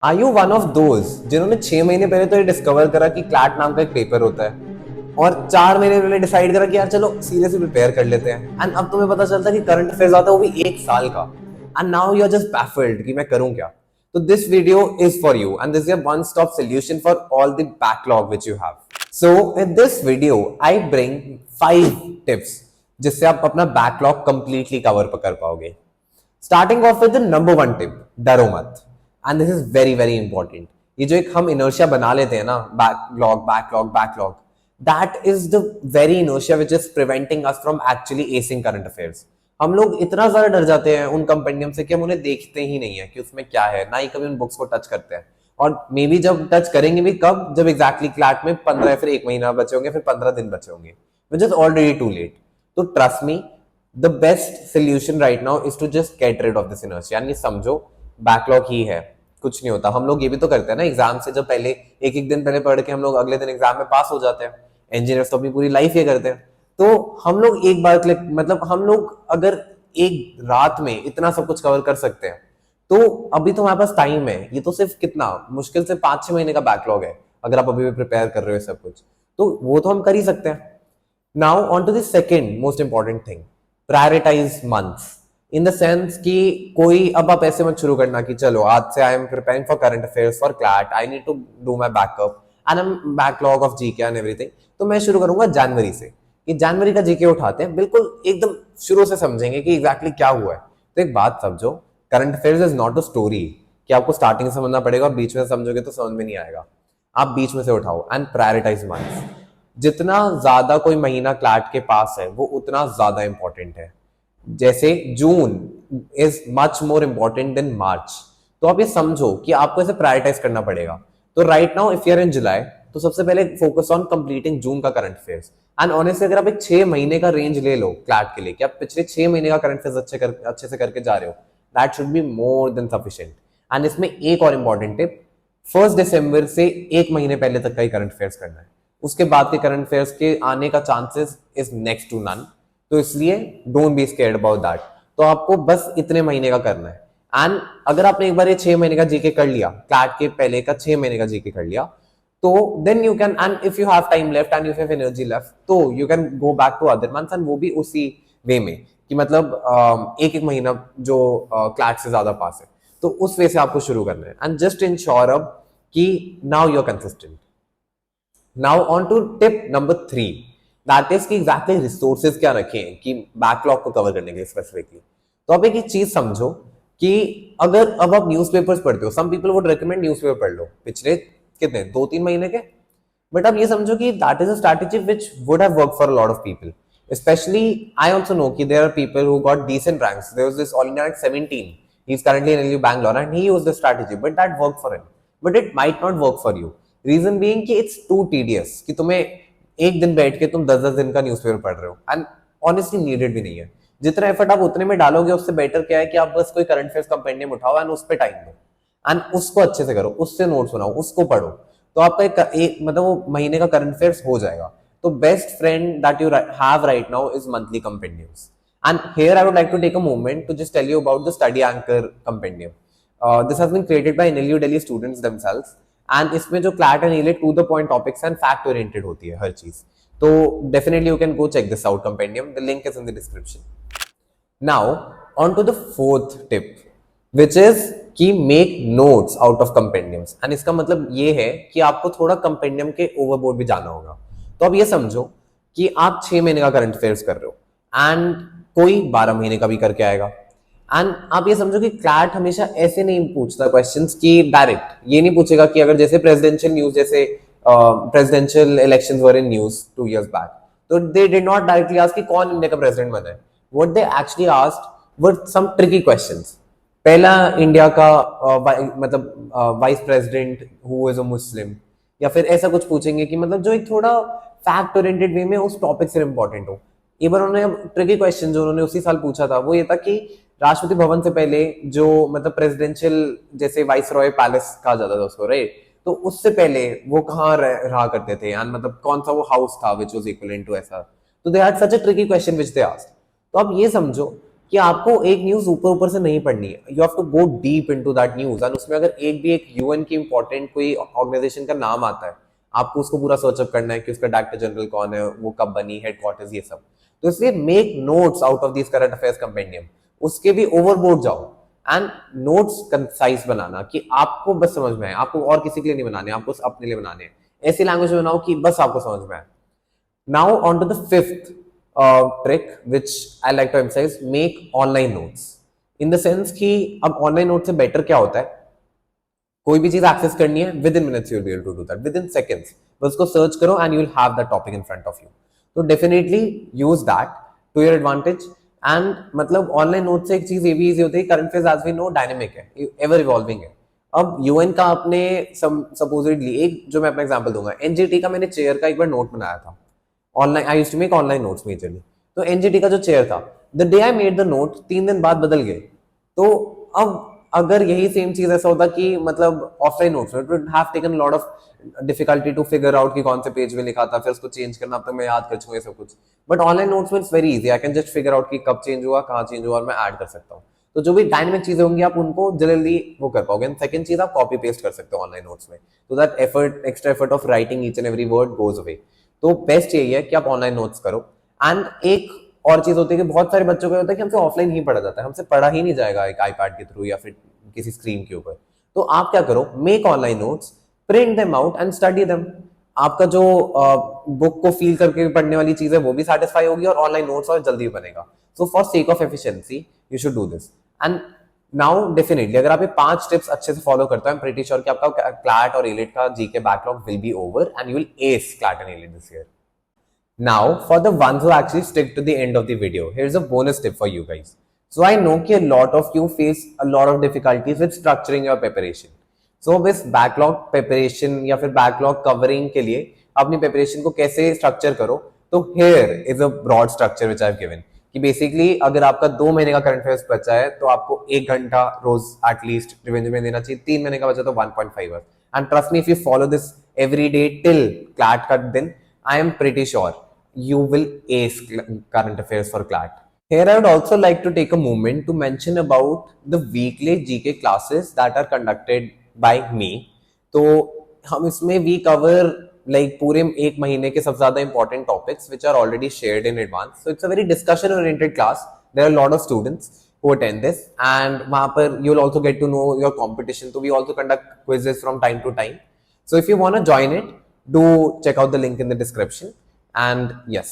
Are you one of those जिन्होंने 6 महीने पहले तो ये डिस्कवर करा कि क्लैट नाम का एक पेपर होता है और 4 महीने पहले डिसाइड करा कि यार चलो सीरियसली प्रिपेयर कर लेते हैं एंड अब तुम्हें पता चलता है कि करंट अफेयर्स आता है वो भी 1 साल का and now you are just baffled कि मैं करूं क्या। तो this video is for you and this is a one stop solution for all the backlog which you have. So in this video I bring 5 tips जिससे आप अपना backlog completely cover कर पाओगे। Starting off with the number 1 tip, डरो मत। And this is very very important. ये जो एक हम इनर्शिया बना लेते हैं ना, backlog backlog backlog, that is the very inertia which is preventing us from actually acing current affairs. हम लोग इतना ज्यादा डर जाते हैं उन कंपेंडियम से कि हम उन्हें देखते ही नहीं है कि उसमें क्या है, ना ही कभी उन बुक्स को टच करते हैं। और मे बी जब टच करेंगे भी कब, जब एग्जैक्टली क्लैट में 15 या फिर 1 महीना बचे होंगे, फिर 15 दिन बचे होंगे, which is already too late. तो trust me, the best solution right now is to just get rid of this inertia. यानी समझो बैकलॉग ही है, कुछ नहीं होता। हम लोग ये भी तो करते हैं ना एग्जाम से जब पहले एक एक दिन पहले पढ़ के हम लोग अगले दिन एग्जाम में पास हो जाते हैं। इंजीनियर्स तो अपनी पूरी लाइफ ये करते हैं। तो हम लोग एक बार क्लिक, मतलब हम लोग अगर एक रात में इतना सब कुछ कवर कर सकते हैं तो अभी तो हमारे पास टाइम है। ये तो सिर्फ कितना मुश्किल से 5-6 महीने का बैकलॉग है अगर आप अभी भी प्रिपेयर कर रहे हो सब कुछ, तो वो तो हम कर ही सकते हैं। Now on to the second most important thing, prioritize months. In the sense कि कोई अब आप ऐसे मत शुरू करना कि चलो आज से I am preparing for current affairs for CLAT, I need to do my backup and I am backlog of GK and everything, तो मैं शुरू करूंगा जनवरी से कि जनवरी का जीके उठाते हैं, बिल्कुल एकदम शुरू से समझेंगे कि एग्जैक्टली क्या हुआ है। तो एक बात समझो, current affairs is not a story कि आपको स्टार्टिंग से समझना पड़ेगा और बीच में समझोगे तो समझ में नहीं आएगा। आप बीच में से उठाओ एंड प्रायोरिटाइज मंथ्स। जितना ज्यादा कोई महीना क्लैट के पास है वो उतना ज्यादा इंपॉर्टेंट है। जैसे June is much more important than March. तो आप ये समझो कि आपको इसे प्रायोरिटाइज करना पड़ेगा। तो right now if you are in July, तो सबसे पहले फोकस ऑन कंप्लीटिंग जून का करंट अफेयर्स। एंड ऑनेस्टली अगर आप एक 6 महीने का रेंज ले लो क्लैट के लिए कि आप पिछले 6 महीने का करंट अफेयर्स अच्छे से करके जा रहे हो, that should be more than sufficient. And इसमें एक और इंपॉर्टेंट टिप, 1 दिसंबर से 1 महीने पहले तक का ही करंट अफेयर्स करना है। उसके बाद के करंट अफेयर्स के आने का chances is next to none. तो इसलिए don't be scared about that. तो आपको बस इतने महीने का करना है। एंड अगर आपने एक बार ये 6 महीने का जीके कर लिया, क्लैट के पहले का 6 महीने का जीके कर लिया, तो then you can, and if you have time left and you have energy left, तो you can go back to other months एंड वो भी उसी वे में कि मतलब एक एक महीना जो क्लैट से ज्यादा पास है, तो उस वे से आपको शुरू करना है। एंड जस्ट इंश्योर अब कि now you are consistent. Now on to tip number 3, that is कि एग्जैक्टली रिसोर्सेज क्या रखें कि बैकलॉग को कवर करने के लिए स्पेसिफिकली। तो आप एक चीज समझो कि अगर अब आप न्यूज़पेपर्स पढ़ते हो, some people would recommend newspaper पढ़ लो पिछले कितने 2-3 महीने के, बट अब ये समझो कि that is a strategy which would have work for a lot of people. Especially, I also know that there are people who got decent ranks. There was this All India rank 17. He's currently in LU Bangalore and he used the strategy, but that worked for him. But it might not work for you. Reason being कि it's too tedious कि तुम्हें एक दिन बैठ के तुम 10-10 दिन का न्यूज़पेपर पढ़ रहे हो एंड ऑनेस्टली नीडेड भी नहीं है। जितना एफर्ट आप उतने में डालोगे उससे बेटर क्या है कि आप बस कोई करंट अफेयर्स कंपेंडियम उठाओ एंड उस पर टाइम दो एंड उसको अच्छे से करो, उससे नोट्स बनाओ, उसको पढ़ो, तो आपका एक मतलब वो महीने का करंट अफेयर्स हो जाएगा। तो best friend that you have right now is monthly compendiums. And here I would like to take a moment to just tell you about the Study Anchor compendium. This has been created by NLU Delhi students themselves. And इसमें जो CLAT and NELIT to the point topics and fact oriented होती है हर चीज। तो definitely you can go check this out compendium. The link is in the description. Now on to the fourth tip, which is कि make notes out of compendiums. And इसका मतलब ये है कि आपको थोड़ा compendium के overboard भी जाना होगा। तो अब ये समझो कि आप 6 महीने का करंट अफेयर्स कर रहे हो एंड कोई 12 महीने का भी करके आएगा। एंड आप ये समझो कि क्लैट हमेशा ऐसे नहीं पूछता क्वेश्चंस कि डायरेक्ट ये नहीं पूछेगा कि अगर जैसे प्रेसिडेंशियल न्यूज, जैसे presidential elections were in news 2 years back, तो they did not directly ask कि कौन इंडिया का प्रेसिडेंट बना है। What they actually asked were some tricky questions. पहला इंडिया का मतलब vice president who is a Muslim, या फिर ऐसा कुछ पूछेंगे कि मतलब जो एक थोड़ा फैक्ट ओरिएंटेड वे में उस टॉपिक से इंपॉर्टेंट हो। एक बार उन्होंने ट्रिकी क्वेश्चन जो उन्होंने उसी साल पूछा था वो ये था कि राष्ट्रपति भवन से पहले जो मतलब प्रेसिडेंशियल जैसे वाइस रॉय पैलेस कहा जाता था उसको, राइट, तो उससे पहले वो कहाँ रहा करते थे एंड मतलब कौन सा वो हाउस था विच वाज इक्विवेलेंट टू ऐसा। तो they had such a tricky question which they asked. तो आप ये समझो कि आपको एक न्यूज ऊपर ऊपर से नहीं पढ़नी है, you have to go deep into that news, एंड उसमें अगर एक भी एक यूएन की इंपॉर्टेंट कोई ऑर्गेनाइजेशन का नाम आता है, आपको उसको पूरा सर्चअप करना है कि उसका डायरेक्टर जनरल कौन है, वो कब बनी, हेडक्वार्टर्स, ये सब। तो इसलिए make notes out of this current affairs compendium, उसके भी ओवरबोर्ड जाओ, एंड नोट्स कंसाइज बनाना कि आपको बस समझ में आए, आपको और किसी के लिए नहीं बनाने, आपको अपने लिए बनाने हैं। ऐसी लैंग्वेज में बनाओ कि बस आपको समझ में आए। Now on to the fifth trick which I like to emphasize, make online notes in the sense कि अब online notes से better क्या होता है, कोई भी चीज एक्सेस करनी है within minutes you will be able to do that, within seconds बस उसको सर्च करो and you will have that topic in front of you. तो definitely use that to your advantage. And मतलब online note से एक चीज ये भी इजी होती है, current affairs as we know dynamic है, एवर इवॉल्विंग है। अब यूएन का आपने सपोजिटली एक जो मैं अपना एग्जांपल दूंगा, एनजीटी का मैंने चेयर का एक बार नोट बनाया था online, I used to make online notes majorly. तो एनजीटी का जो चेयर था, the day I made the note 3 दिन बाद बदल गए। तो अब अगर यही सेम चीज ऐसा होता कि मतलब ऑफलाइन नोट्स में, it would have taken lot of difficulty to figure out कि कौन से पेज में लिखा था, फिर उसको चेंज करना, अब तक मैं याद कर चुका सब कुछ। बट ऑनलाइन नोट्स में it's very easy, I can just figure out कि कब चेंज हुआ, कहाँ चेंज हुआ, और मैं ऐड कर सकता हूँ। तो जो भी डायनेमिक चीजें होंगी आप उनको जल्दी वो कर पाओगे। एंड सेकंड चीज, आप कॉपी पेस्ट कर सकते हो ऑनलाइन नोट्स में, तो that effort, extra effort of writing each and every word goes away. तो बेस्ट यही है कि आप ऑनलाइन नोट्स करो। एंड एक और चीज होती है कि बहुत सारे बच्चों को होता है कि हमसे ऑफलाइन ही पढ़ा जाता है, हमसे पढ़ा ही नहीं जाएगा एक आईपैड के थ्रू या फिर किसी स्क्रीन के ऊपर। तो आप क्या करो, make online notes, print them out and study them. आपका जो बुक को फील करके पढ़ने वाली चीज है वो भी सेटिस्फाई होगी, और ऑनलाइन नोट्स और जल्दी बनेगा। So for sake of efficiency you should do this. And now definitely अगर आप ये 5 टिप्स अच्छे से फॉलो करते हो, आई एम प्रीटी श्योर कि आपका क्लैट और एलिट का GK backlog will be over and you will S CLAT and elite this year. Now, for the ones who actually stick to the end of the video, here's a bonus tip for you guys. So I know कि a lot of you face a lot of difficulties with structuring your preparation. So इस backlog preparation या फिर backlog covering के लिए अपनी preparation को कैसे structure करो, तो here is a broad structure which I've given. कि basically अगर आपका 2 महीने का current affairs बचा है तो आपको 1 घंटा रोज at least रिवेंज में देना चाहिए, 3 महीने का बचा तो 1.5 hours. And trust me, if you follow this every day till CLAT का दिन, I am pretty sure you will ace current affairs for CLAT. Here I would also like to take a moment to mention about the weekly GK classes that are conducted by me. तो हम इसमें we cover like पूरे एक महीने के सबसे ज्यादा important topics which are already shared in advance. So it's a very discussion oriented class. There are a lot of students who attend this, and वहाँ पर you'll also get to know your competition. So we also conduct quizzes from time to time. So if you want to join it, do check out the link in the description. And yes,